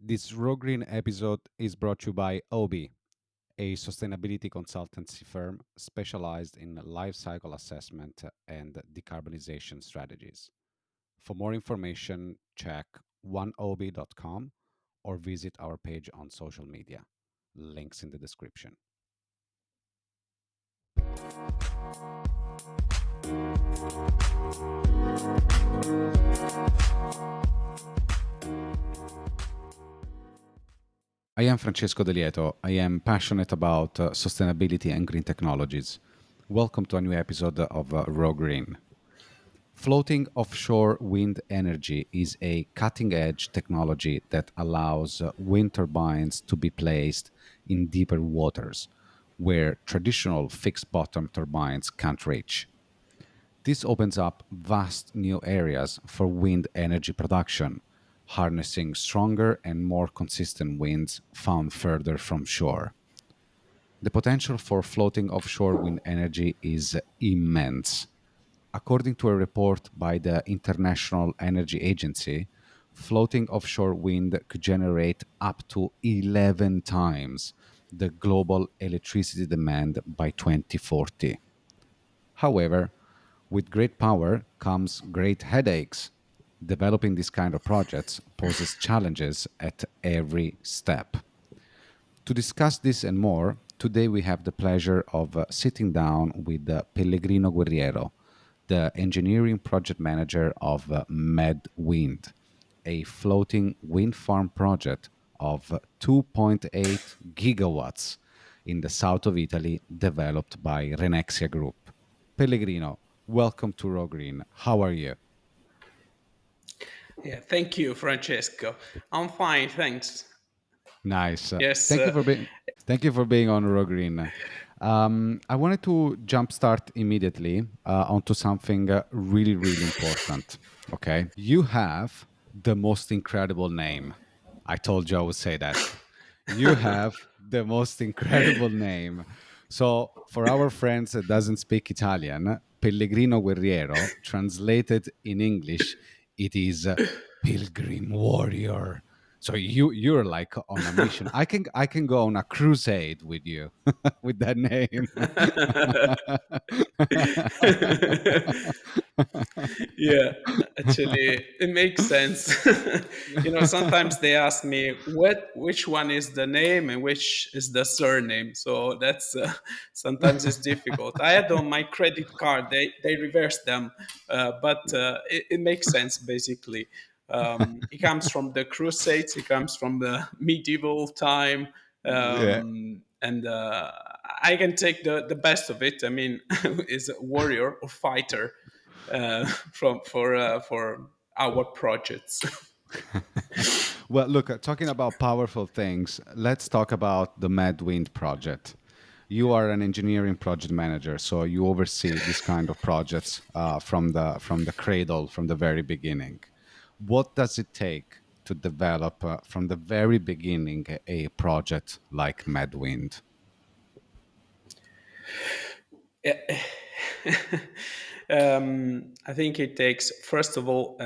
This Raw Green episode is brought to you by Obi, a sustainability consultancy firm specialized in life cycle assessment and decarbonization strategies. For more information, check oneobi.com or visit our page on social media. Links in the description. I am Francesco De Lieto. I am passionate about sustainability and green technologies. Welcome to a new episode of Raw Green. Floating offshore wind energy is a cutting edge technology that allows wind turbines to be placed in deeper waters where traditional fixed bottom turbines can't reach. This opens up vast new areas for wind energy production, harnessing stronger and more consistent winds found further from shore. The potential for floating offshore wind energy is immense. According to a report by the International Energy Agency, floating offshore wind could generate up to 11 times the global electricity demand by 2040. However, with great power comes great headaches. Developing this kind of projects poses challenges at every step. To discuss this and more, today we have the pleasure of sitting down with Pellegrino Guerriero, the engineering project manager of MedWind, a floating wind farm project of 2.8 gigawatts in the south of Italy, developed by Renexia Group. Pellegrino, welcome to Raw Green. How are you? Yeah, thank you, Francesco. I'm fine, thanks. Nice. Yes, Thank you for being on Raw Green. I wanted to jumpstart immediately onto something really, really important. Okay, you have the most incredible name. I told you I would say that. You have the most incredible name. So, for our friends that doesn't speak Italian, Pellegrino Guerriero, translated in English, it is Pilgrim Warrior. So you're like on a mission. I can go on a crusade with you with that name. yeah, actually, it makes sense. Sometimes they ask me which one is the name and which is the surname. So that's sometimes it's difficult. I had on my credit card; they reverse them, but it makes sense basically. It comes from the Crusades. It comes from the medieval time, Yeah. and I can take the best of it. I mean, is a warrior or fighter for our projects. Well, look, talking about powerful things, let's talk about the MadWind project. You are an engineering project manager, so you oversee this kind of projects from the cradle, from the very beginning. What does it take to develop from the very beginning a project like MadWind? I think it takes, first of all,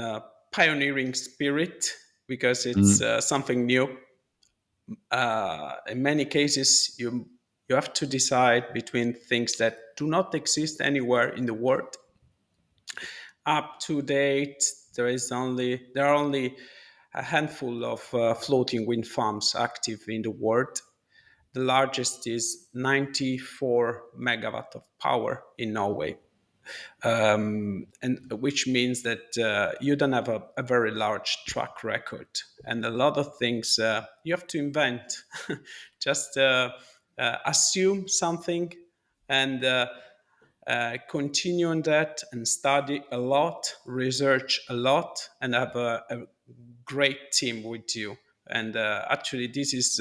pioneering spirit because it's Mm. something new. In many cases, you have to decide between things that do not exist anywhere in the world. Up to date, there are only a handful of floating wind farms active in the world. The largest is 94 megawatt of power in Norway, and which means that you don't have a very large track record, and a lot of things you have to invent. Just assume something and continue on that and study a lot, research a lot, and have a great team with you. And actually, this is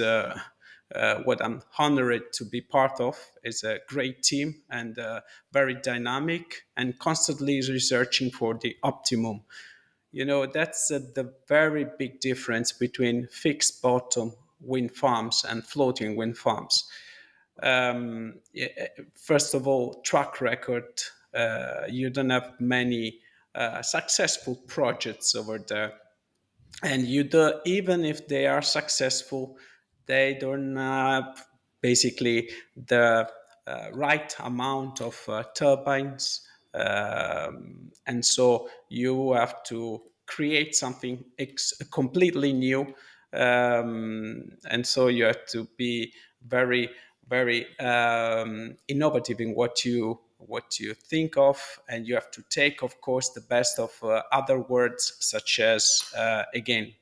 what I'm honored to be part of. It's a great team and very dynamic and constantly researching for the optimum. That's the very big difference between fixed bottom wind farms and floating wind farms. First of all, track record. You don't have many successful projects over there. And you do, even if they are successful, they don't have basically the right amount of turbines, and so you have to create something completely new, and so you have to be very very innovative in what you think of, and you have to take, of course, the best of other words, such as again,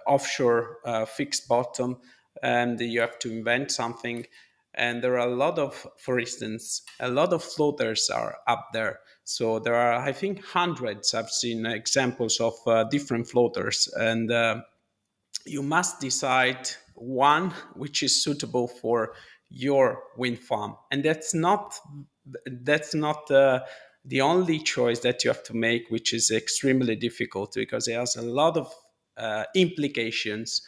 offshore fixed bottom, and you have to invent something. And there are a lot of, for instance, a lot of floaters are up there. So there are, I think, hundreds. I've seen examples of different floaters, and you must decide one which is suitable for your wind farm, and that's not the only choice that you have to make, which is extremely difficult because it has a lot of implications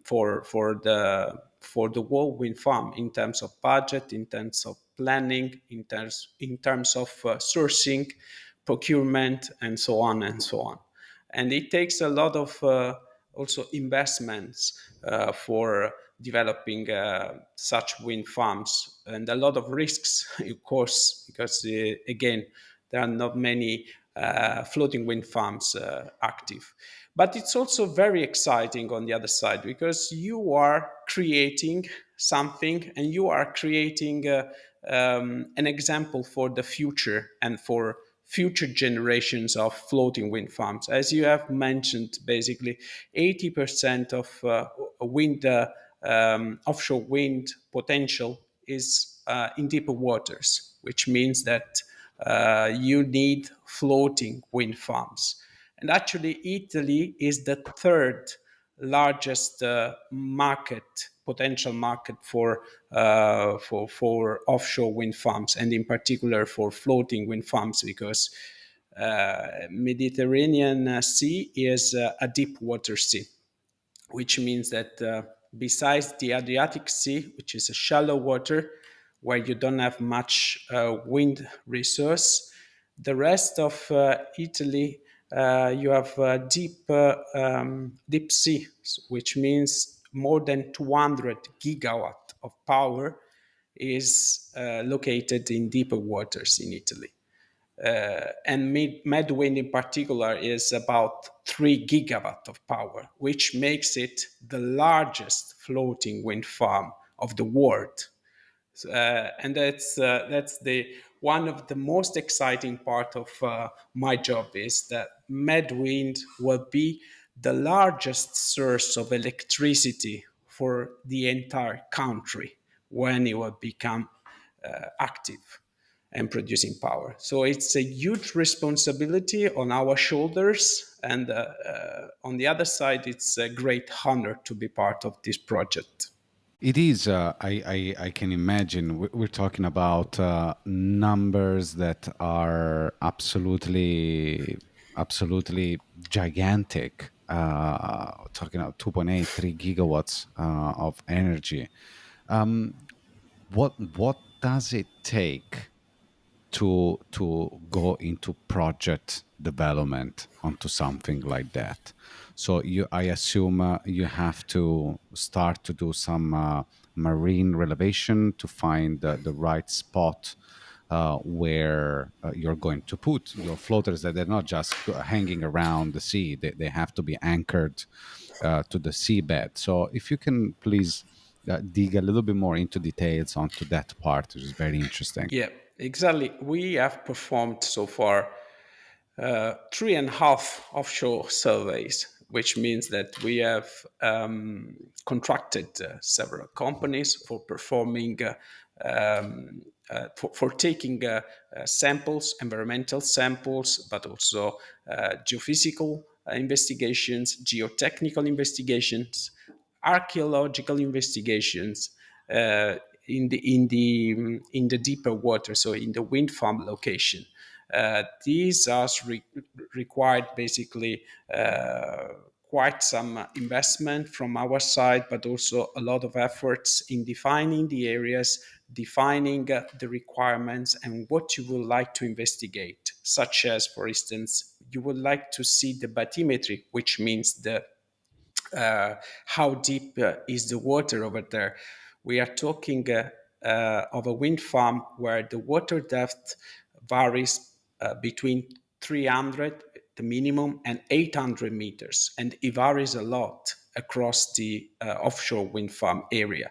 for the whole wind farm, in terms of budget, in terms of planning, in terms of sourcing, procurement, and so on and so on. And it takes a lot of also investments for developing such wind farms, and a lot of risks, of course, because again, there are not many floating wind farms active. But it's also very exciting on the other side, because you are creating something, and you are creating an example for the future and for future generations of floating wind farms. As you have mentioned, basically 80% of wind offshore wind potential is in deeper waters, which means that you need floating wind farms. And actually, Italy is the third largest potential market for offshore wind farms, and in particular for floating wind farms, because Mediterranean Sea is a deep water sea, which means that besides the Adriatic Sea, which is a shallow water where you don't have much wind resource, the rest of Italy, you have deep sea, which means more than 200 gigawatt of power is located in deeper waters in Italy. And Medwind in particular is about 3 gigawatt of power, which makes it the largest floating wind farm of the world. And that's the one of the most exciting part of my job, is that Medwind will be the largest source of electricity for the entire country when it will become active and producing power. So it's a huge responsibility on our shoulders, and on the other side, it's a great honor to be part of this project. It is. I can imagine. We're talking about numbers that are absolutely gigantic. Talking about 2.8, 3 gigawatts of energy. Um, what does it take to go into project development onto something like that? So I assume you have to start to do some marine relevation to find the right spot where you're going to put your floaters, that they're not just hanging around the sea. They have to be anchored to the seabed. So if you can please dig a little bit more into details onto that part, which is very interesting. Yeah, exactly. We have performed so far 3.5 offshore surveys, which means that we have contracted several companies for performing, for taking samples, environmental samples, but also geophysical investigations, geotechnical investigations, archaeological investigations uh, in the deeper water, so in the wind farm location. These are required basically quite some investment from our side, but also a lot of efforts in defining the areas, defining the requirements and what you would like to investigate, such as, for instance, you would like to see the bathymetry, which means the how deep is the water over there. We are talking of a wind farm where the water depth varies between 300, the minimum, and 800 meters, and it varies a lot across the offshore wind farm area.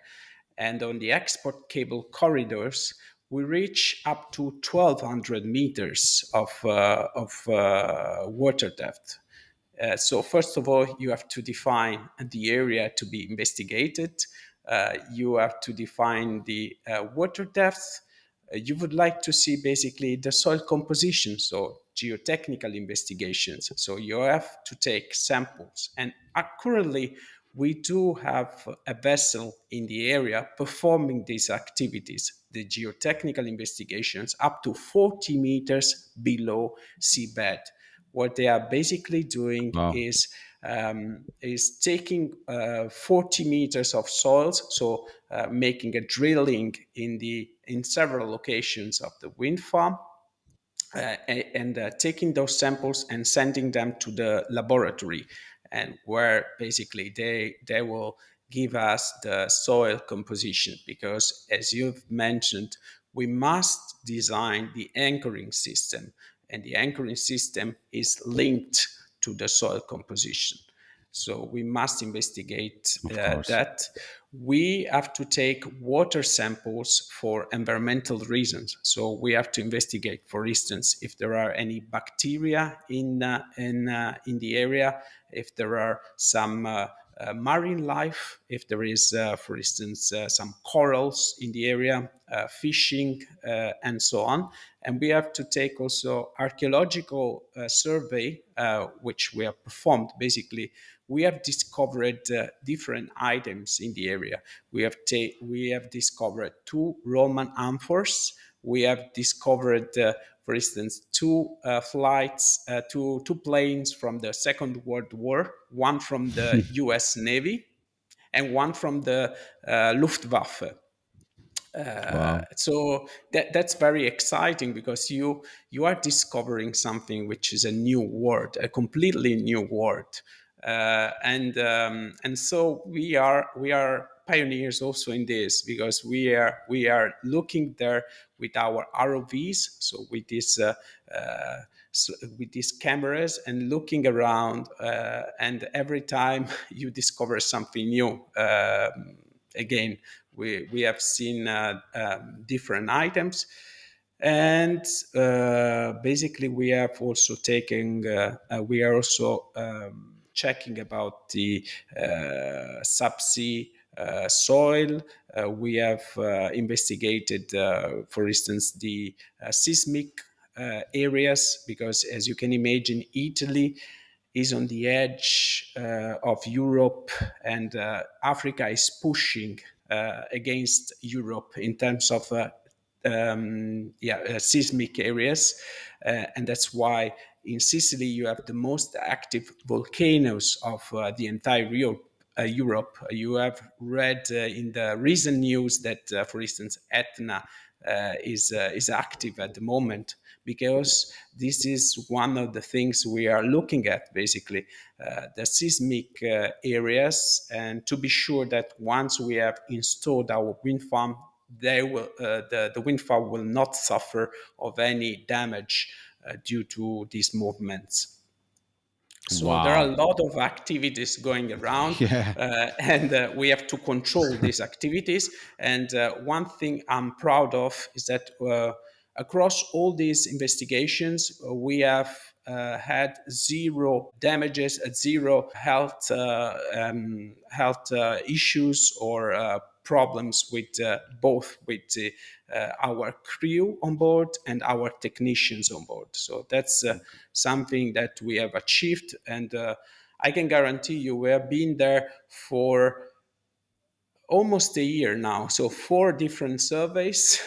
And on the export cable corridors, we reach up to 1,200 meters of water depth. So first of all, you have to define the area to be investigated. You have to define the water depth. You would like to see basically the soil composition, so geotechnical investigations. So you have to take samples. And currently, we do have a vessel in the area performing these activities, the geotechnical investigations, up to 40 meters below seabed. What they are basically doing Wow. is taking 40 meters of soils, so making a drilling in several locations of the wind farm, and taking those samples and sending them to the laboratory, and where basically they will give us the soil composition, because as you've mentioned, we must design the anchoring system, and the anchoring system is linked to the soil composition. So we must investigate Of course. that. We have to take water samples for environmental reasons. So we have to investigate, for instance, if there are any bacteria in the area, if there are some marine life, if there is, for instance, some corals in the area, fishing, and so on. And we have to take also archaeological survey, which we have performed. Basically, we have discovered different items in the area. We have discovered two Roman amphors. We have discovered, for instance, two planes from the Second World War, one from the U.S. Navy and one from the Luftwaffe. Wow. So that's very exciting, because you are discovering something which is a new world, a completely new world, and so we are pioneers also in this, because we are looking there with our ROVs, so with these cameras, and looking around, and every time you discover something new. Again, we have seen different items, and basically we have also taken we are also checking about the subsea soil. We have investigated, for instance, the seismic areas, because as you can imagine, Italy is on the edge of Europe, and Africa is pushing against Europe in terms of seismic areas, and that's why in Sicily you have the most active volcanoes of the entire Europe. You have read in the recent news that, for instance, Etna is active at the moment, because this is one of the things we are looking at, basically, the seismic areas, and to be sure that once we have installed our wind farm, the wind farm will not suffer of any damage due to these movements. So there are a Wow. lot of activities going around, Yeah. and we have to control these activities. And one thing I'm proud of is that across all these investigations, we have had zero damages, zero health issues or problems with both with our crew on board and our technicians on board. So that's something that we have achieved, and I can guarantee you we have been there for almost a year now. So four different surveys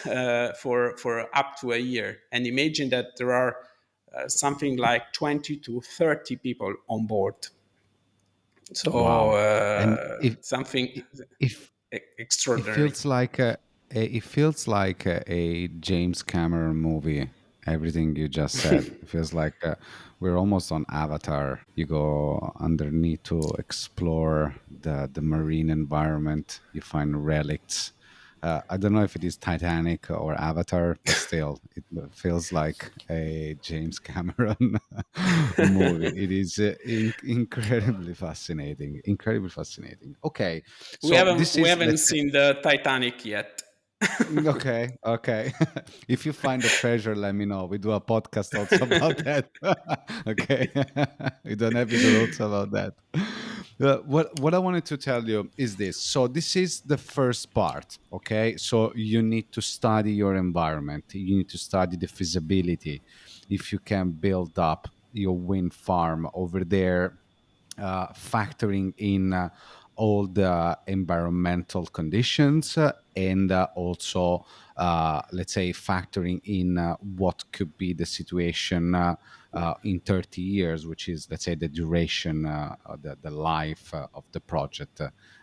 for up to a year, and imagine that there are something like 20 to 30 people on board. So Wow. And something if it extraordinary. feels like It feels like a James Cameron movie. Everything you just said. It feels like we're almost on Avatar. You go underneath to explore the marine environment. You find relics. I don't know if it is Titanic or Avatar, but still, it feels like a James Cameron movie. It is incredibly fascinating. Incredibly fascinating. Okay, We so haven't this we is, haven't let's say, seen the Titanic yet. okay, okay. If you find a treasure, let me know. We do a podcast also about that. Okay, we do an episode also about that. What I wanted to tell you is this. So this is the first part. Okay, so you need to study your environment. You need to study the feasibility. If you can build up your wind farm over there, factoring in all the environmental conditions, and also, let's say, factoring in what could be the situation in 30 years, which is, let's say, the duration, the life of the project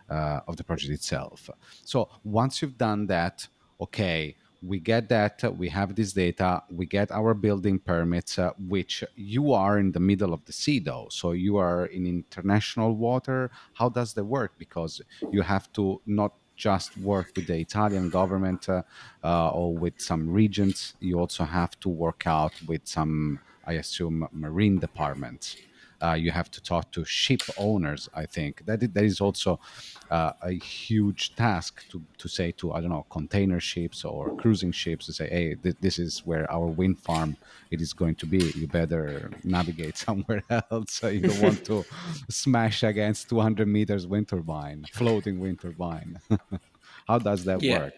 itself. So once you've done that, okay, we get that, we have this data, we get our building permits, which you are in the middle of the sea, though, so you are in international water. How does that work? Because you have to not just work with the Italian government, or with some regions. You also have to work out with some, I assume, marine departments. You have to talk to ship owners. I think that is also a huge task to say to, I don't know, container ships or cruising ships, to say, hey, this is where our wind farm it is going to be. You better navigate somewhere else. You don't want to smash against 200 meters wind turbine, floating wind turbine. How does that Yeah. work?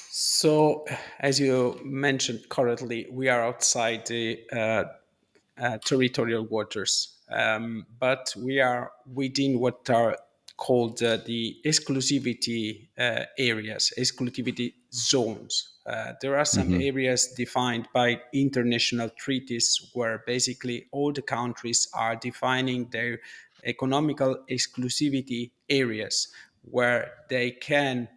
So, as you mentioned correctly, we are outside the territorial waters, but we are within what are called the exclusivity areas, exclusivity zones. There are some Hmm. areas defined by international treaties where basically all the countries are defining their economical exclusivity areas where they can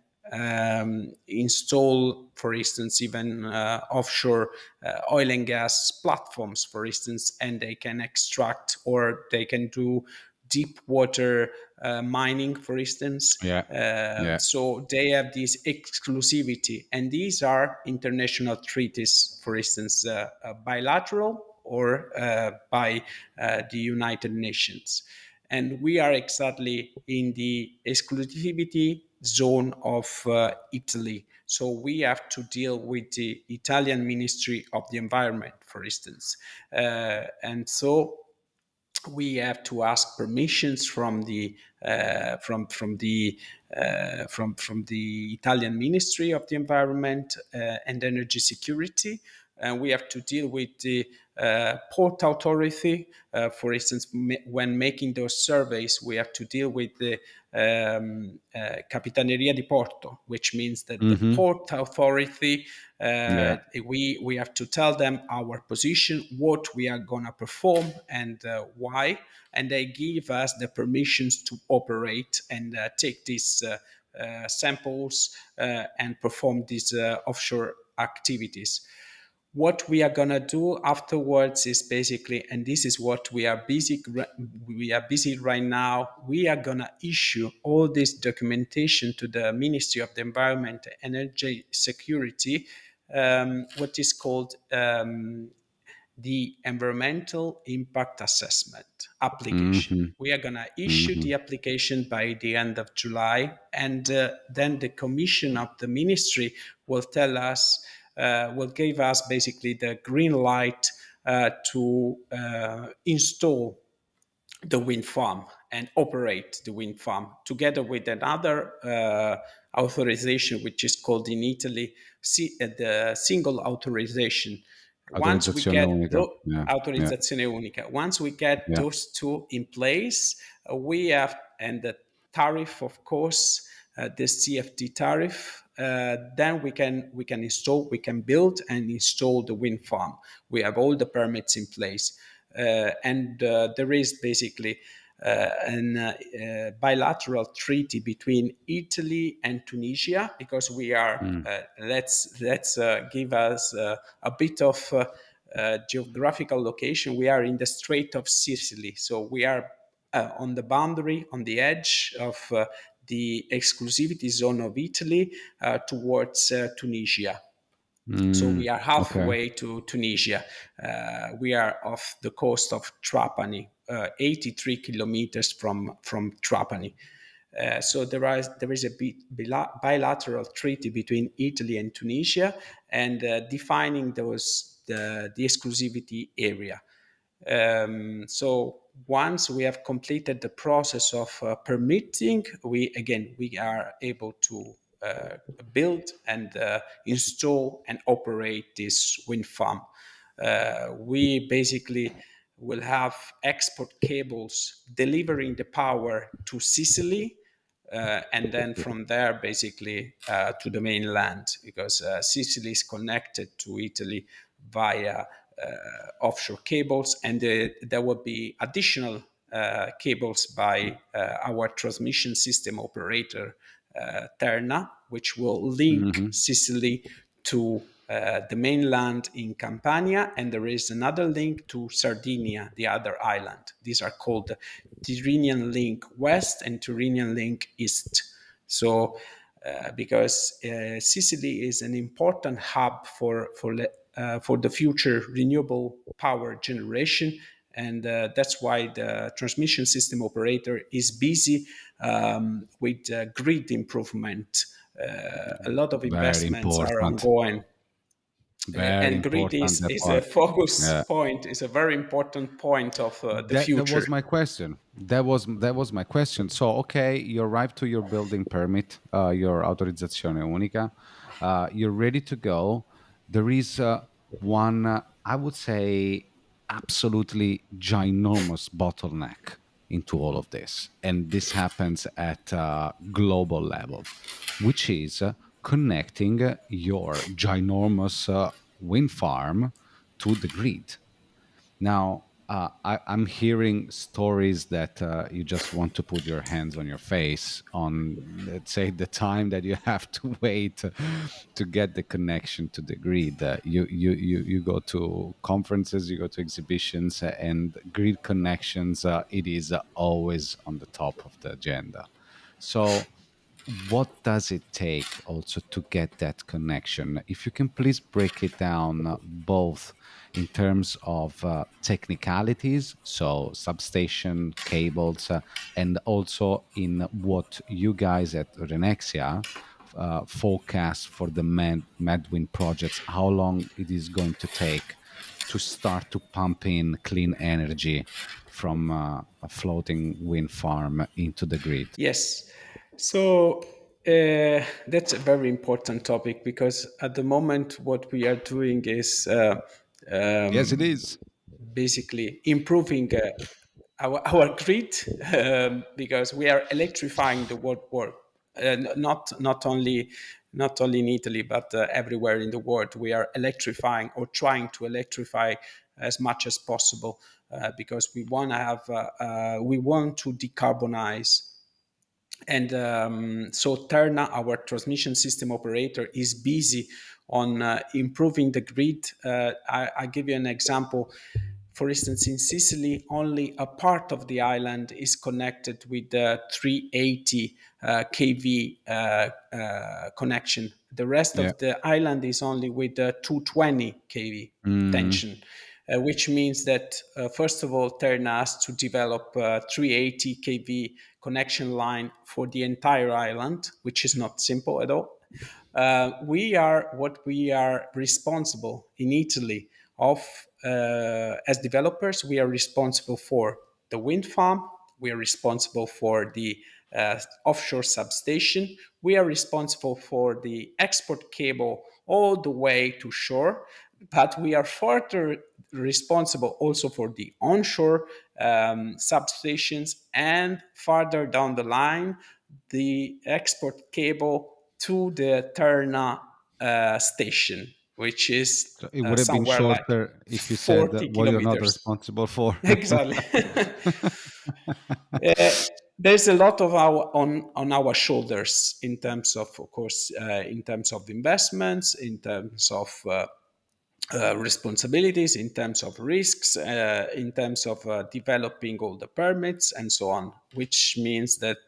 install, for instance, even offshore oil and gas platforms, for instance, and they can extract or they can do deep water mining, for instance. Yeah, yeah. So they have this exclusivity, and these are international treaties, for instance, bilateral or by the United Nations. And we are exactly in the exclusivity zone of Italy. So we have to deal with the Italian Ministry of the Environment, for instance. And so we have to ask permissions from the from the Italian Ministry of the Environment and Energy Security, and we have to deal with the port authority. For instance, when making those surveys, we have to deal with the Capitaneria di Porto, which means that the Hmm. port authority, Yeah. we have to tell them our position, what we are going to perform, and why, and they give us the permissions to operate and take these samples and perform these offshore activities. What we are going to do afterwards is basically, and this is what we are busy right now, we are going to issue all this documentation to the Ministry of the Environment and Energy Security, what is called the environmental impact assessment application. Hmm. We are going to issue Hmm. the application by the end of July, and then the commission of the ministry will tell us, will give us basically the green light to install the wind farm and operate the wind farm together with another authorization, which is called in Italy the single authorization. Once we Autorizzazione get unica. the Yeah, yeah, autorizzazione unica, once we get yeah. those two in place, we have, and the tariff, of course, the CFD tariff, then we can install, we can build and install the wind farm. We have all the permits in place, and there is basically bilateral treaty between Italy and Tunisia, because we are Mm. let's give us a bit of geographical location. We are in the Strait of Sicily, so we are on the boundary, on the edge of the exclusivity zone of Italy towards Tunisia. So we are Okay. halfway to Tunisia. We are off the coast of Trapani, 83 kilometers from Trapani. So there is a bilateral treaty between Italy and Tunisia, and defining the exclusivity area. So once we have completed the process of permitting, we are able to build and install and operate this wind farm. We basically will have export cables delivering the power to Sicily, and then from there basically to the mainland, because Sicily is connected to Italy via offshore cables, and there will be additional cables by our transmission system operator Terna, which will link Hmm. Sicily to the mainland in Campania, and there is another link to Sardinia, the other island. These are called Tyrrhenian Link West and Tyrrhenian Link East. So, because Sicily is an important hub for the future renewable power generation, and that's why the transmission system operator is busy with grid improvement. A lot of Very investments are important. ongoing, Very and grid important that is a part. focus Yeah. point, is a very important point of the That future. was my question. That was my question. So, okay, you arrived to your building permit, your autorizzazione unica. You're ready to go. There is one, I would say, absolutely ginormous bottleneck into all of this, and this happens at global level, which is connecting your ginormous wind farm to the grid. Now, I'm hearing stories that you just want to put your hands on your face on, let's say, the time that you have to wait to get the connection to the grid. You go to conferences, you go to exhibitions, and grid connections. It is always on the top of the agenda. So, what does it take also to get that connection? If you can please break it down both in terms of technicalities, so substation cables, and also in what you guys at Renexia forecast for the Medwind projects, how long it is going to take to start to pump in clean energy from a floating wind farm into the grid. Yes. So that's a very important topic, because at the moment what we are doing is Yes, it um, is. basically improving our grid, because we are electrifying the world. Not only in Italy, but everywhere in the world. We are electrifying, or trying to electrify as much as possible, because we want to decarbonize. And so Terna, our transmission system operator, is busy on improving the grid. I give you an example. For instance, in Sicily, only a part of the island is connected with the 380 kV connection. The rest Yeah. of the island is only with the 220 kV Mm, tension, which means that, first of all, Terna has to develop a 380 kV connection line for the entire island, which is not simple at all. We are responsible in Italy of, as developers, we are responsible for the wind farm, we are responsible for the offshore substation, we are responsible for the export cable all the way to shore, but we are further responsible also for the onshore substations, and farther down the line, the export cable to the Terna station. which is So it would have been somewhere like shorter if you said 40 what you're not kilometers. responsible for. Exactly. Uh, there's a lot of our on our shoulders in terms of course, in terms of investments, in terms of responsibilities, in terms of risks, in terms of developing all the permits and so on, which means that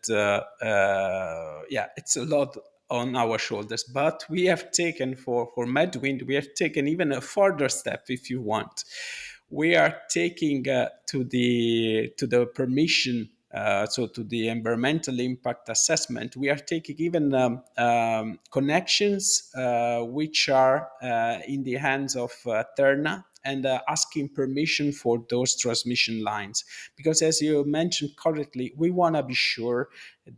yeah, it's a lot on our shoulders. But we have taken for Medwind, we have taken even a further step, if you want. We are taking to the permission, so to the environmental impact assessment, we are taking even connections which are in the hands of Terna, and asking permission for those transmission lines. Because as you mentioned correctly, we want to be sure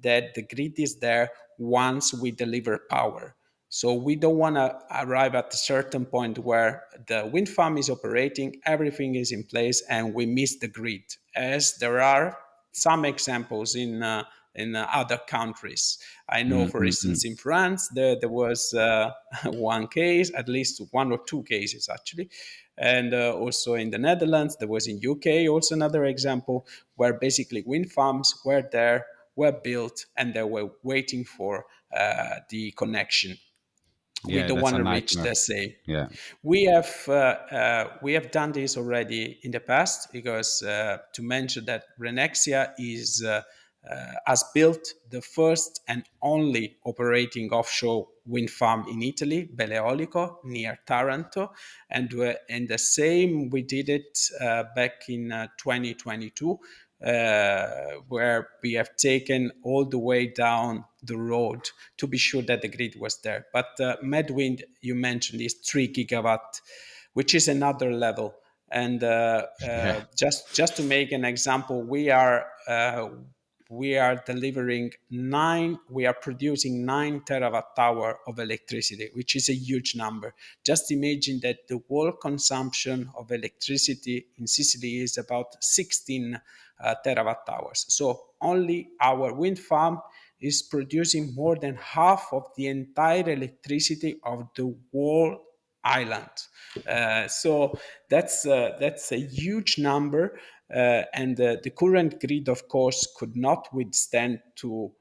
that the grid is there once we deliver power. So we don't want to arrive at a certain point where the wind farm is operating, everything is in place, and we miss the grid, as there are some examples in other countries. I know, Mm, for mm, mm. instance, in France, there was one case, at least one or two cases actually, and also in the Netherlands, there was in UK also another example where basically wind farms were there, were built, and they were waiting for the connection. We Yeah, don't that's want a to reach nightmare. the same. Yeah. We have done this already in the past, because to mention that Renexia is has built the first and only operating offshore wind farm in Italy, Beleolico, near Taranto, and the same we did it back in 2022, where we have taken all the way down the road to be sure that the grid was there. But Medwind, you mentioned, is 3 gigawatt, which is another level. And Yeah. just to make an example, we are delivering we are producing 9 terawatt hour of electricity, which is a huge number. Just imagine that the world consumption of electricity in Sicily is about 16 terawatt hours. So only our wind farm is producing more than half of the entire electricity of the whole island. So that's a huge number, and the current grid, of course, could not withstand to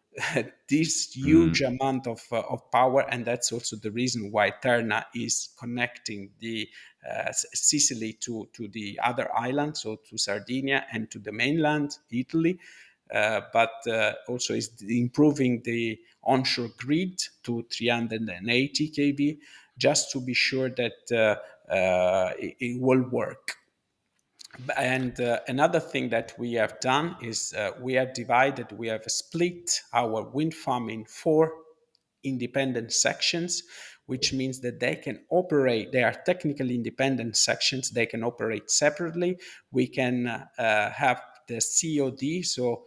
this Mm. huge amount of power, and that's also the reason why Terna is connecting the Sicily to the other islands, so to Sardinia and to the mainland Italy. But also is improving the onshore grid to 380 kV, just to be sure that it will work. And another thing that we have done is we have split our wind farm in four independent sections, which means that they are technically independent sections, they can operate separately. We can have the COD, so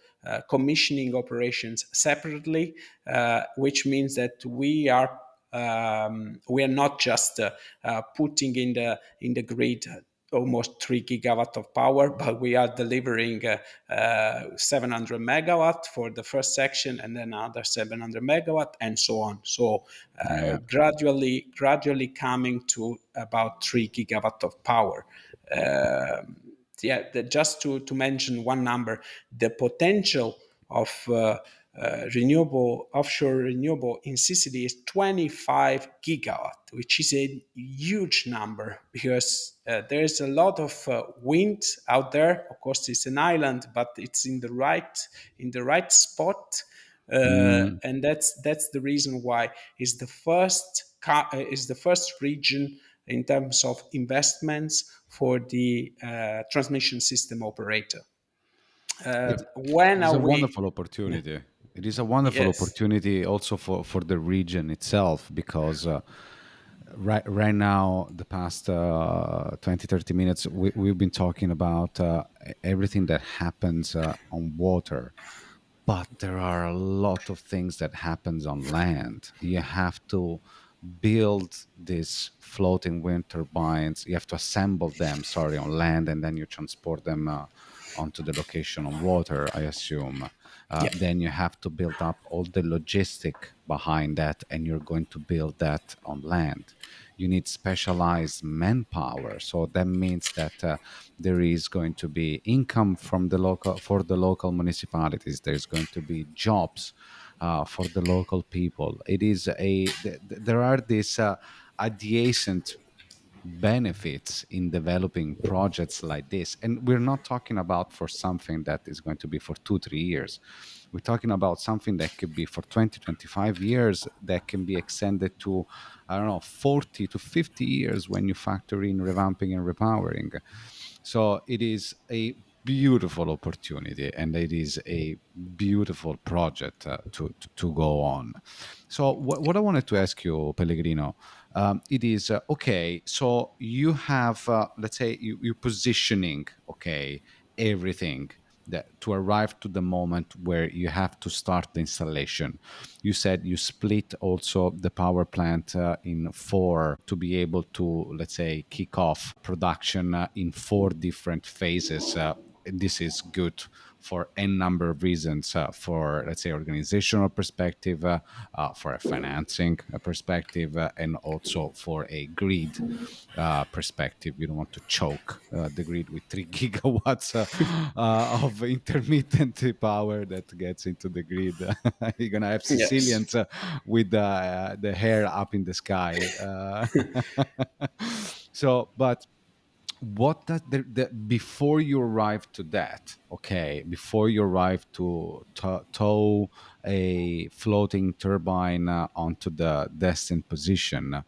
commissioning operations separately, which means that we are not just putting in the grid almost 3 gigawatt of power, but we are delivering 700 megawatt for the first section, and then another 700 megawatt, and so on. So Yeah. gradually coming to about 3 gigawatt of power. Yeah, just to mention one number, the potential of renewable offshore renewable in Sicily is 25 gigawatt, which is a huge number, because there is a lot of wind out there. Of course, it's an island, but it's in the right spot, Mm. and that's the reason why is the first region in terms of investments for the transmission system operator. It When it is are a we? wonderful opportunity. It is a wonderful Yes. opportunity also for the region itself, because right now, the past 20, 30 minutes, we've been talking about everything that happens on water, but there are a lot of things that happens on land. You have to build these floating wind turbines. You have to assemble them, sorry, on land, and then you transport them onto the location on water, I assume. Yeah. Then you have to build up all the logistic behind that, and you're going to build that on land. You need specialized manpower, so that means that there is going to be income from the local for the local municipalities. There's going to be jobs for the local people. It is there are these adjacent benefits in developing projects like this. And we're not talking about for something that is going to be for 2 3 years. We're talking about something that could be for 20 25 years, that can be extended to, I don't know, 40 to 50 years when you factor in revamping and repowering. So it is a beautiful opportunity, and it is a beautiful project to go on. So what I wanted to ask you, Pellegrino, it is okay. So you have, let's say, you're positioning, okay, everything that to arrive to the moment where you have to start the installation. You said you split also the power plant in four to be able to, let's say, kick off production in four different phases. This is good for n number of reasons, for, let's say, organizational perspective, for a financing perspective, and also for a grid perspective. You don't want to choke the grid with 3 gigawatts of intermittent power that gets into the grid. You're gonna have Yes. Sicilians with the hair up in the sky. So, but what does before you arrive to that, okay, before you arrive to tow a floating turbine onto the destined position,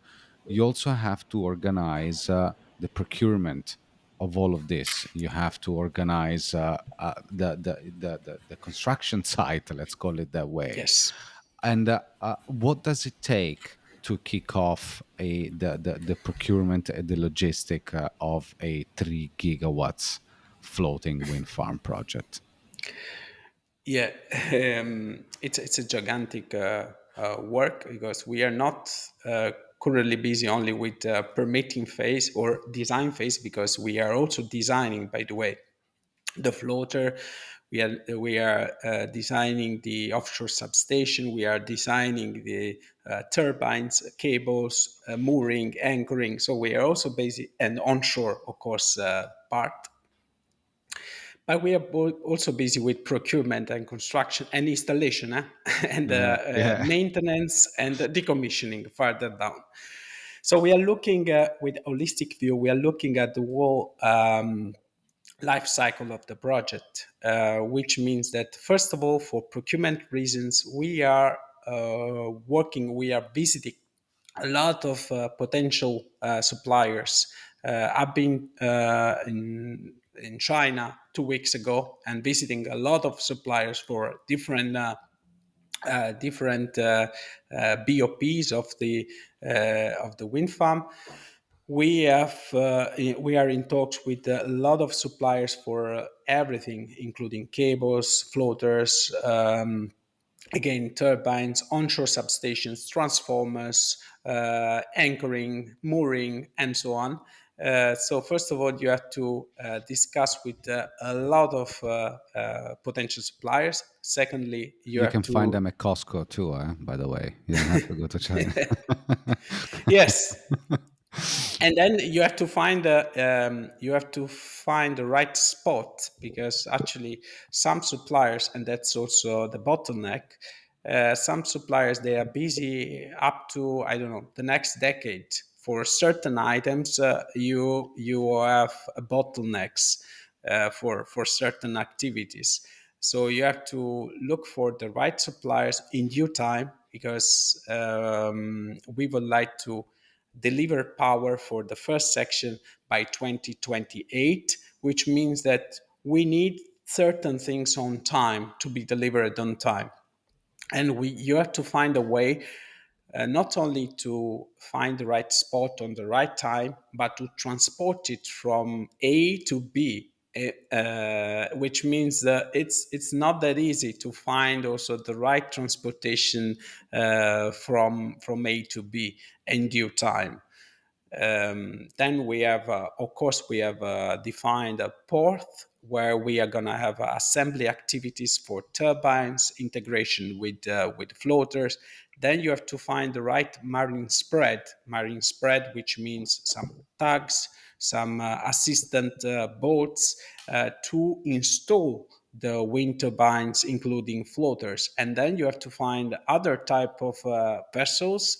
you also have to organize the procurement of all of this. You have to organize the construction site, let's call it that way. Yes. And what does it take to kick off the procurement and the logistic of a 3 gigawatts floating wind farm project? Yeah, it's a gigantic work because we are not currently busy only with permitting phase or design phase, because we are also designing, by the way, the floater. We are designing the offshore substation. We are designing the turbines, cables, mooring, anchoring. So we are also busy, and onshore, of course, part. But we are also busy with procurement and construction and installation, and Yeah. maintenance and decommissioning further down. So we are looking with holistic view. We are looking at the whole life cycle of the project, which means that first of all, for procurement reasons, we are we are visiting a lot of potential suppliers. I've been in China 2 weeks ago and visiting a lot of suppliers for different BOPs of the wind farm. We are in talks with a lot of suppliers for everything, including cables, floaters, again, turbines, onshore substations, transformers, anchoring, mooring, and so on. So first of all, you have to discuss with a lot of potential suppliers. Secondly, you You have can find to them at Costco too, by the way. You don't have to go to China. yes, and then you have to find the right spot, because actually some suppliers, and that's also the bottleneck, some suppliers, they are busy up to, I don't know, the next decade. For certain items, you have bottlenecks for certain activities. So you have to look for the right suppliers in due time, because we would like to deliver power for the first section by 2028, which means that we need certain things on time to be delivered on time. And you have to find a way, not only to find the right spot on the right time, but to transport it from A to B, which means that it's not that easy to find also the right transportation from A to B in due time. Then we have, of course, we have defined a port where we are going to have assembly activities for turbines, integration with floaters. Then you have to find the right marine spread, which means some tugs, some assistant boats to install the wind turbines, including floaters. And then you have to find other type of vessels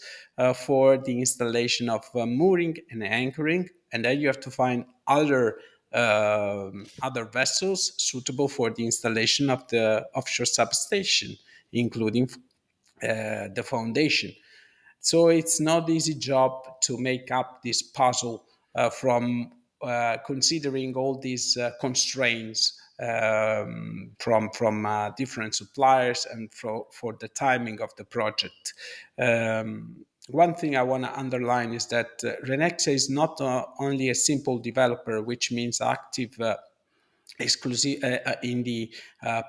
for the installation of mooring and anchoring. And then you have to find other vessels suitable for the installation of the offshore substation, including the foundation. So it's not easy job to make up this puzzle from considering all these constraints from different suppliers and for the timing of the project. One thing I want to underline is that Renexa is not only a simple developer, which means active exclusive in the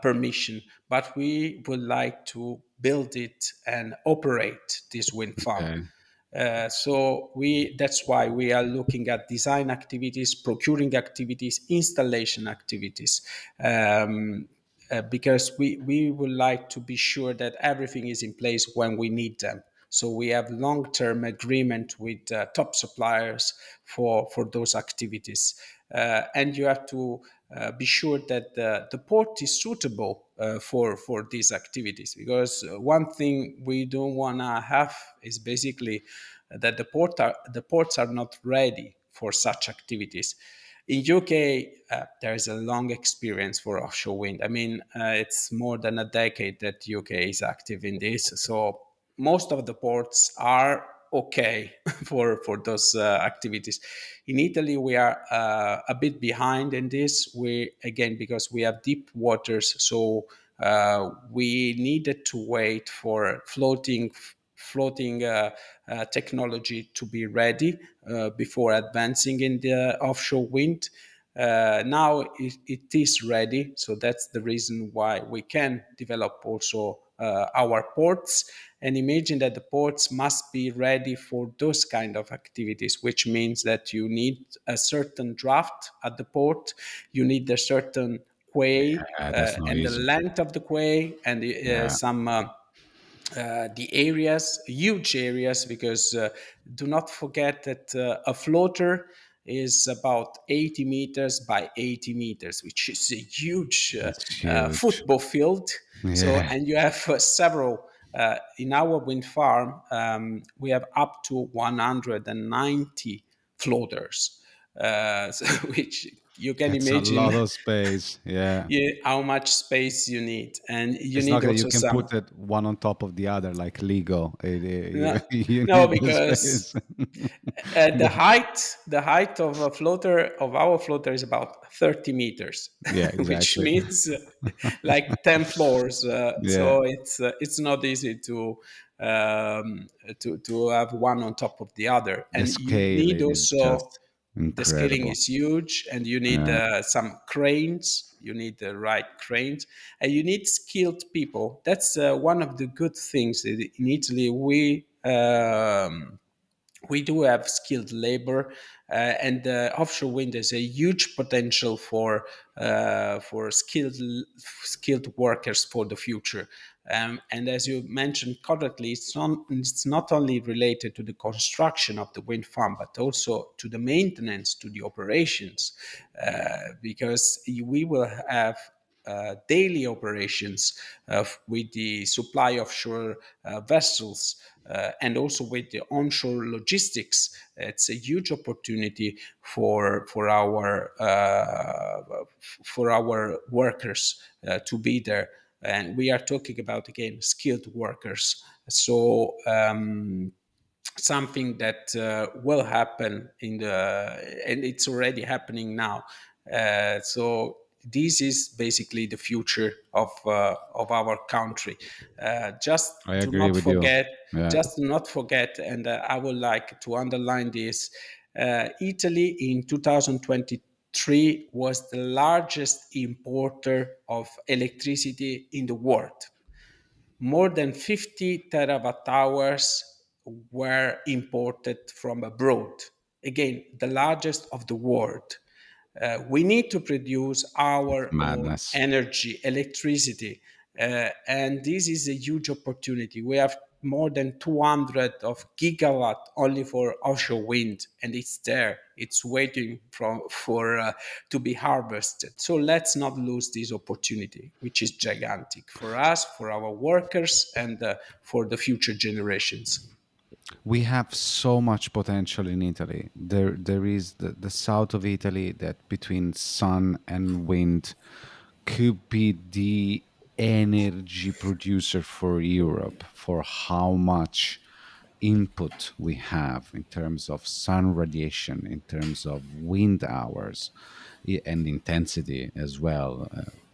permission, but we would like to build it and operate this wind farm. Okay. So that's why we are looking at design activities, procuring activities, installation activities, because we would like to be sure that everything is in place when we need them. So we have long-term agreement with top suppliers for those activities, and you have to be sure that the port is suitable for these activities. Because one thing we don't want to have is basically that the ports are not ready for such activities. In UK, there is a long experience for offshore wind. I mean, it's more than a decade that UK is active in this. So most of the ports are okay for those activities. In Italy, we are a bit behind in this. We again because we have deep waters, so we needed to wait for floating technology to be ready before advancing in the offshore wind. Now it is ready, so that's the reason why we can develop also our ports. And imagine that the ports must be ready for those kind of activities, which means that you need a certain draft at the port, you need a certain quay That's not and the easy. length of the quay and Yeah. some the areas, huge areas, because do not forget that a floater is about 80 meters by 80 meters, which is a huge It's huge. football field. So, Yeah. and you have several. In our wind farm, we have up to 190 floaters, so, which you can That's a imagine lot of space. Yeah. how much space you need, and you It's not need that you also can some. put it one on top of the other like Lego. No, You no, need the space. because the height of a floater of our floater is about 30 meters, Yeah, which exactly. means like 10 floors. Yeah. So it's not easy to have one on top of the other, The and you scale need it is also just the scaling incredible. is huge, and you need Yeah. some cranes. You need the right cranes, and you need skilled people. That's one of the good things in Italy. We do have skilled labor, and offshore wind has a huge potential for skilled workers for the future. And as you mentioned correctly, it's not only related to the construction of the wind farm, but also to the maintenance, to the operations, because we will have daily operations with the supply offshore vessels and also with the onshore logistics. It's a huge opportunity for our workers to be there. And we are talking about again skilled workers. So something that will happen and it's already happening now. So this is basically the future of our country. Just I to agree not with you. forget, Yeah. and I would like to underline this. Italy in 2023 was the largest importer of electricity in the world. More than 50 terawatt hours were imported from abroad. Again, the largest of the world. We need to produce It's our own madness. energy, electricity, and this is a huge opportunity. We have more than 200 of gigawatt only for offshore wind, and it's there. It's waiting for to be harvested. So let's not lose this opportunity, which is gigantic for us, for our workers, and for the future generations. We have so much potential in Italy. There is the south of Italy that between sun and wind could be the energy producer for Europe for how much input we have in terms of sun radiation, in terms of wind hours, and intensity as well,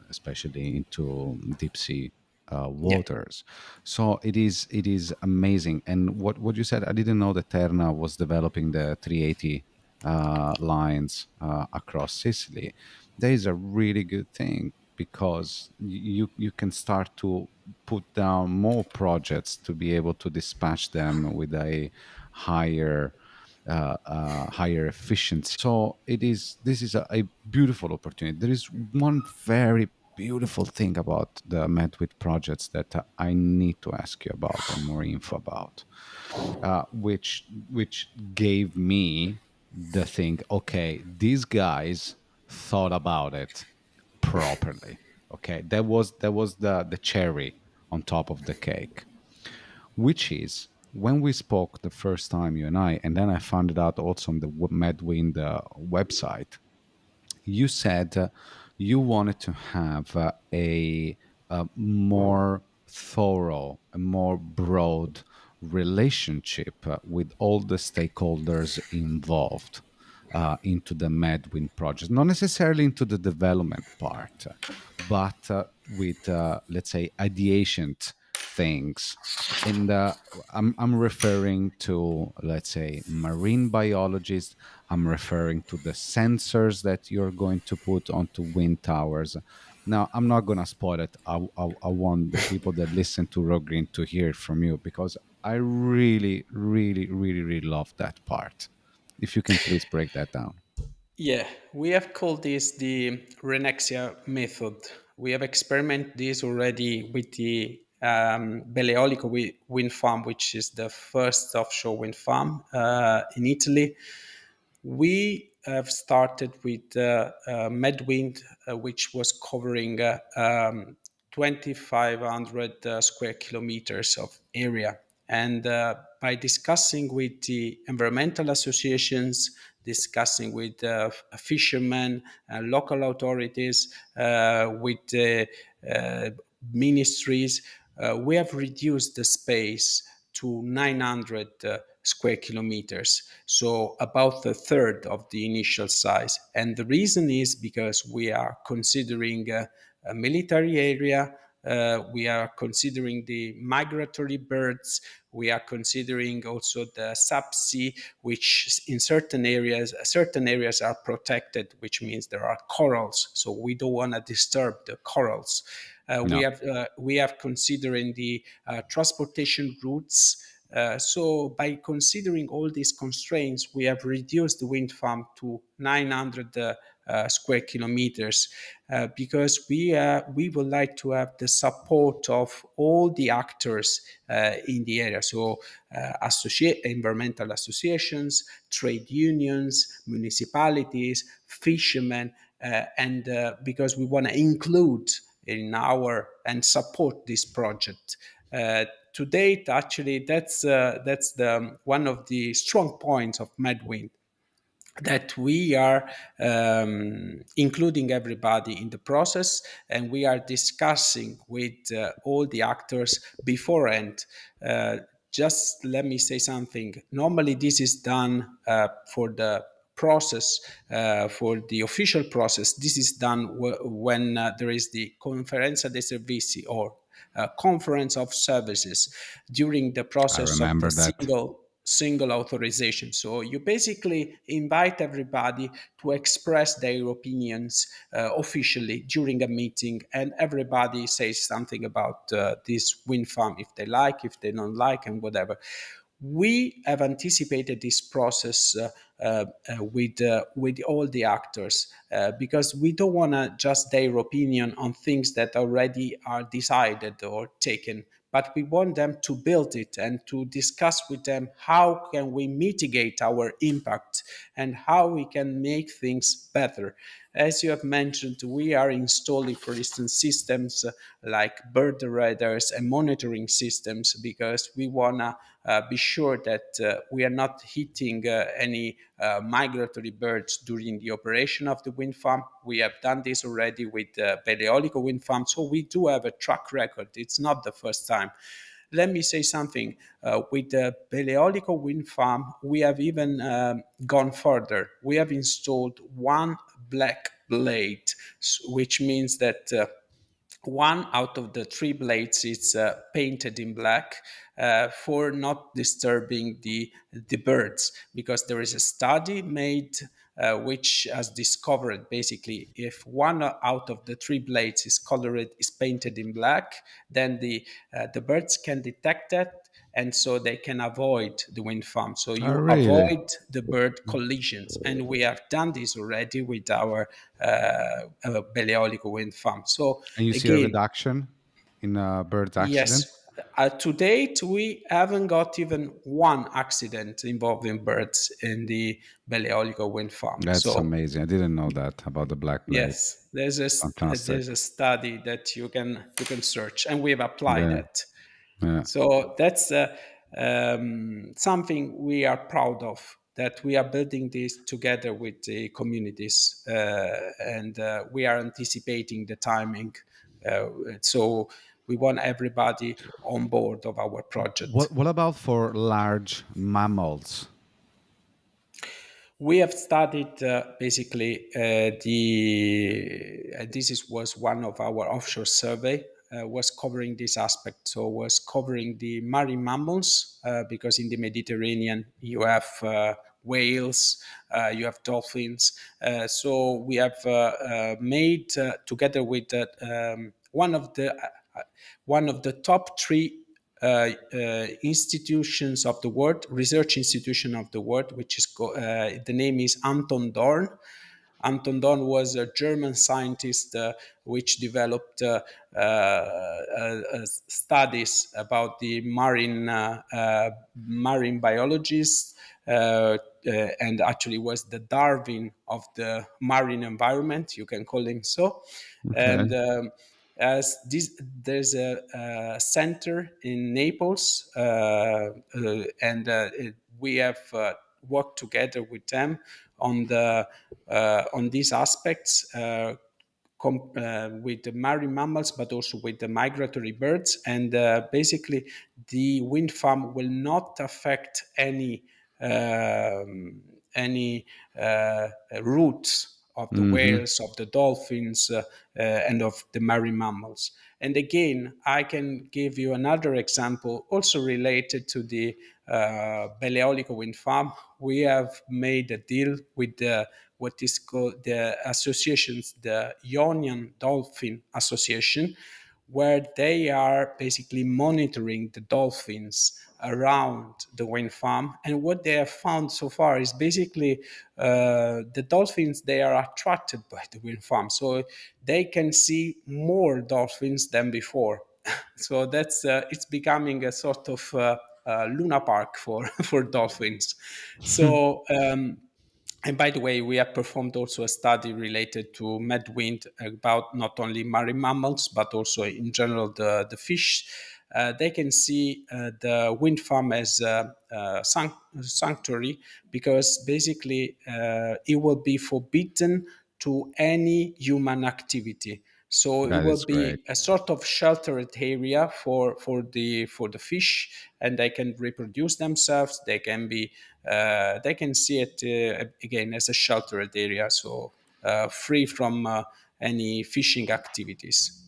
especially into deep sea Yeah, waters. So it is amazing. And what you said, I didn't know that Terna was developing the 380 lines across Sicily. That is a really good thing because you can start to put down more projects to be able to dispatch them with a higher higher efficiency. So it is. This is a beautiful opportunity. There is one very beautiful thing about the Medwit projects that I need to ask you about and more info about, which gave me the thing. Okay, these guys thought about it properly. Okay, that was the cherry on top of the cake, which is when we spoke the first time, you and I, and then I found it out also on the Medwind website. You said you wanted to have a more thorough, a more broad relationship with all the stakeholders involved into the Medwind project, not necessarily into the development part, but with, let's say, ideation things. And I'm referring to, let's say, marine biologists. I'm referring to the sensors that you're going to put onto wind towers. Now, I'm not going to spoil it. I want the people that listen to Rogue Green to hear it from you because I really, really, really, really love that part. If you can please break that down. yeah, we have called this the Renexia method. We have experimented this already with the Beleolico wind farm, which is the first offshore wind farm in Italy. We have started with Medwind, which was covering 2,500 square kilometers of area. And by discussing with the environmental associations, discussing with fishermen, local authorities, with ministries, we have reduced the space to 900 square kilometers, so about a third of the initial size. And the reason is because we are considering a military area, we are considering the migratory birds, we are considering also the subsea, which in certain areas are protected, which means there are corals, so we don't want to disturb the corals. We No. have we have considering the transportation routes. So by considering all these constraints, we have reduced the wind farm to 900 square kilometers because we would like to have the support of all the actors in the area. So environmental associations, trade unions, municipalities, fishermen, and because we want to include in our and support this project. To date, actually, that's the one of the strong points of Medwind, that we are including everybody in the process, and we are discussing with all the actors beforehand. Just let me say something. Normally, this is done for the process, for the official process. This is done when there is the conferenza dei servizi, or conference of services, during the I process of the remember that. single authorization. So you basically invite everybody to express their opinions officially during a meeting, and everybody says something about this wind farm, if they like, if they don't like, and whatever. We have anticipated this process with all the actors because we don't want to just their opinion on things that already are decided or taken, but we want them to build it and to discuss with them how can we mitigate our impact and how we can make things better. As you have mentioned, we are installing, for instance, systems like bird radars and monitoring systems because we want to be sure that we are not hitting any migratory birds during the operation of the wind farm. We have done this already with Paleolico wind farm, so we do have a track record. It's not the first time. Let me say something. With the Paleolico wind farm, we have even gone further. We have installed one black blade, which means that one out of the three blades is painted in black for not disturbing the birds, because there is a study made which has discovered basically if one out of the three blades is colored is painted in black, then the birds can detect that, and so they can avoid the wind farm. So Oh, you really? avoid the bird collisions, and we have done this already with our Paleolico wind farm. So And you see a again, reduction in birds yes, accident? to date we haven't got even one accident involving birds in the Paleolico wind farm. That's So amazing. I didn't know that about the black blade. yes, Fantastic. there's a study that you can search, and we've applied Yeah, it. yeah. So that's something we are proud of, that we are building this together with the communities, and we are anticipating the timing. Uh, so we want everybody on board of our project. What about for large mammals? We have studied basically this was one of our offshore survey was covering this aspect. So was covering the marine mammals because in the Mediterranean you have whales, you have dolphins. So we have made together with one of the top three institutions of the world, research institution of the world, which is the name is Anton Dorn. Anton Dorn was a German scientist which developed studies about the marine biologists, and actually was the Darwin of the marine environment. You can call him so, Okay. and. As this, there's a center in Naples, and we have worked together with them on these aspects. With the marine mammals, but also with the migratory birds. And basically, the wind farm will not affect any routes of the Hmm. whales, of the dolphins, and of the marine mammals. And again, I can give you another example, also related to the Paleolico wind farm. We have made a deal with what is called the associations, the Ionian Dolphin Association, where they are basically monitoring the dolphins around the wind farm. And what they have found so far is basically the dolphins, they are attracted by the wind farm. So they can see more dolphins than before. So that's it's becoming a sort of Luna Park for, for dolphins. So and by the way, we have performed also a study related to medwind about not only marine mammals, but also in general the fish. They can see the wind farm as a sanctuary because basically it will be forbidden to any human activity. So it That will is great. be a sort of sheltered area for the fish, and they can reproduce themselves. They can see it again as a sheltered area, so free from any fishing activities.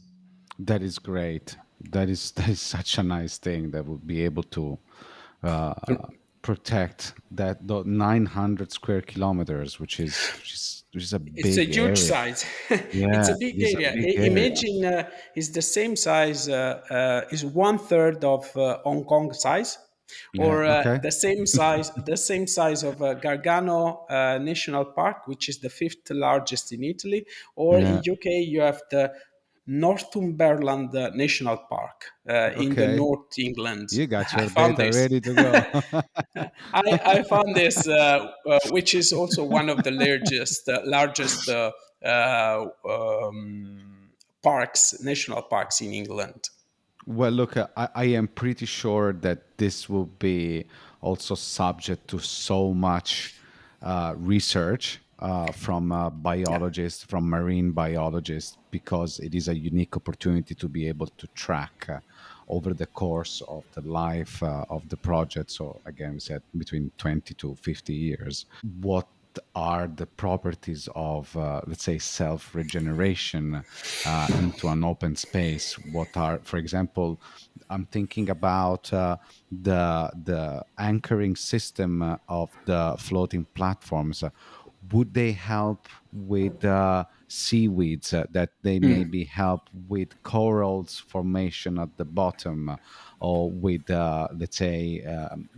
That is great. That is such a nice thing that would be able to uh, protect that 900 square kilometers, which is a It's a big huge area. size. It's Yeah, a it big is a area. big area. Imagine it's the same size, is one third of Hong Kong size. Yeah. or Okay. the same size of Gargano National Park, which is the fifth largest in Italy, or in Yeah. UK you have the Northumberland National Park in the Okay. North England. You got I your found data this. ready to go. I found this, which is also one of the largest parks, national parks in England. Well, look, I am pretty sure that this will be also subject to so much research from Yeah. biologists, from marine biologists, because it is a unique opportunity to be able to track over the course of the life of the project. So, again, we said between 20 to 50 years. What are the properties of, let's say, self regeneration into an open space? What are, for example, I'm thinking about the anchoring system of the floating platforms. Would they help with seaweeds, that they maybe help with corals formation at the bottom, or with, let's say,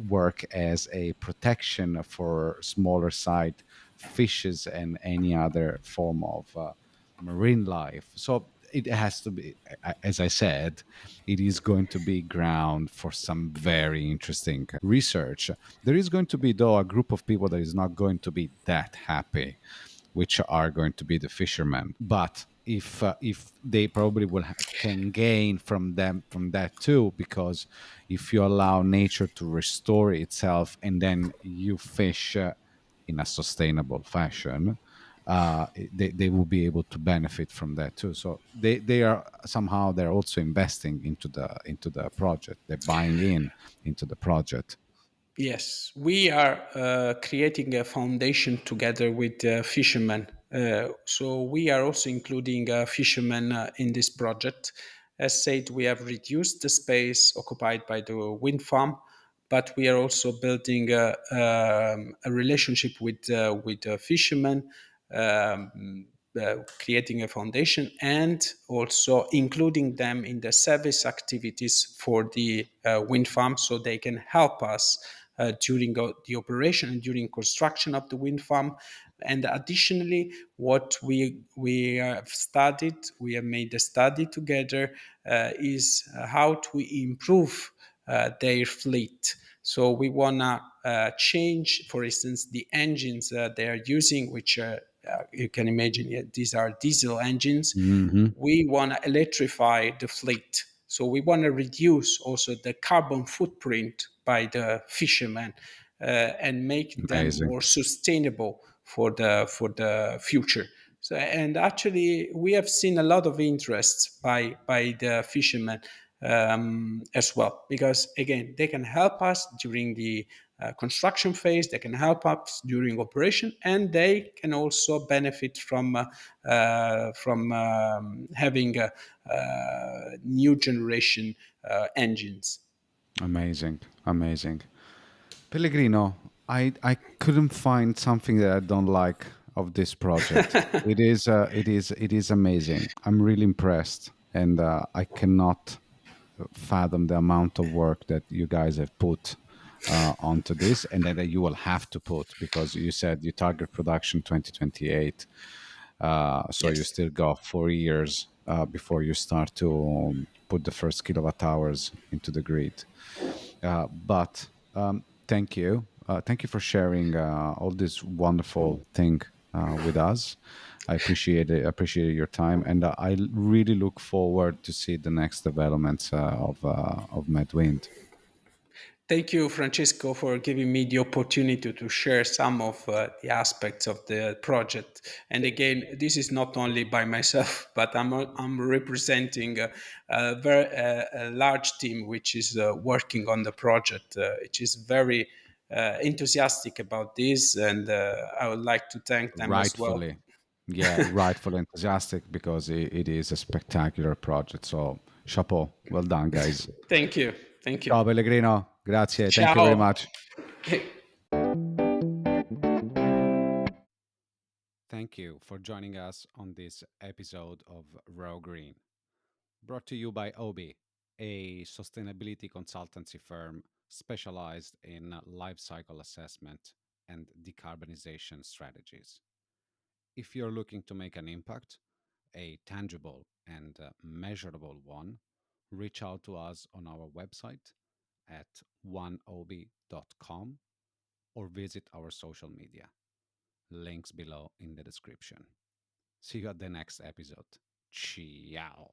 work as a protection for smaller side fishes and any other form of marine life? So it has to be, as I said, it is going to be ground for some very interesting research. There is going to be, though, a group of people that is not going to be that happy, which are going to be the fishermen. But if they probably can gain from them, from that too, because if you allow nature to restore itself and then you fish in a sustainable fashion, they will be able to benefit from that too. So they are somehow, they're also investing into the project. They're buying in into the project. Yes, we are creating a foundation together with fishermen. So we are also including fishermen in this project. As said, we have reduced the space occupied by the wind farm, but we are also building a relationship with fishermen, creating a foundation, and also including them in the service activities for the wind farm, so they can help us during the operation and during construction of the wind farm. And additionally, what we have studied, we have made a study together, is how to improve their fleet. So we want to change, for instance, the engines they are using, which you can imagine, yeah, these are diesel engines. Hmm. We want to electrify the fleet. So we want to reduce also the carbon footprint by the fishermen, and make them Amazing. more sustainable for the future. So, and actually, we have seen a lot of interest by the fishermen as well, because again, they can help us during the construction phase, they can help us during operation, and they can also benefit from having new generation engines. Amazing. Amazing. Pellegrino, I couldn't find something that I don't like of this project. It is amazing. I'm really impressed, and I cannot fathom the amount of work that you guys have put onto this, and that you will have to put, because you said you target production 2028. So you Yes. still got 4 years before you start to put the first kilowatt hours into the grid. But thank you. Thank you for sharing all this wonderful thing with us. I appreciate it. Appreciate your time, and I really look forward to see the next developments of Medwind. Thank you, Francesco, for giving me the opportunity to share some of the aspects of the project. And again, this is not only by myself, but I'm representing a large team which is working on the project, which is very enthusiastic about this. And I would like to thank them as well. Rightfully, yeah, rightfully enthusiastic, because it is a spectacular project. So, chapeau, well done, guys. Thank you. Thank you. Ciao, Pellegrino. Grazie. Thank you very Ciao. much. Thank you for joining us on this episode of Raw Green, brought to you by Obi, a sustainability consultancy firm specialized in life cycle assessment and decarbonization strategies. If you're looking to make an impact, a tangible and measurable one, reach out to us on our website at oneob.com or visit our social media. Links below in the description. See you at the next episode. Ciao.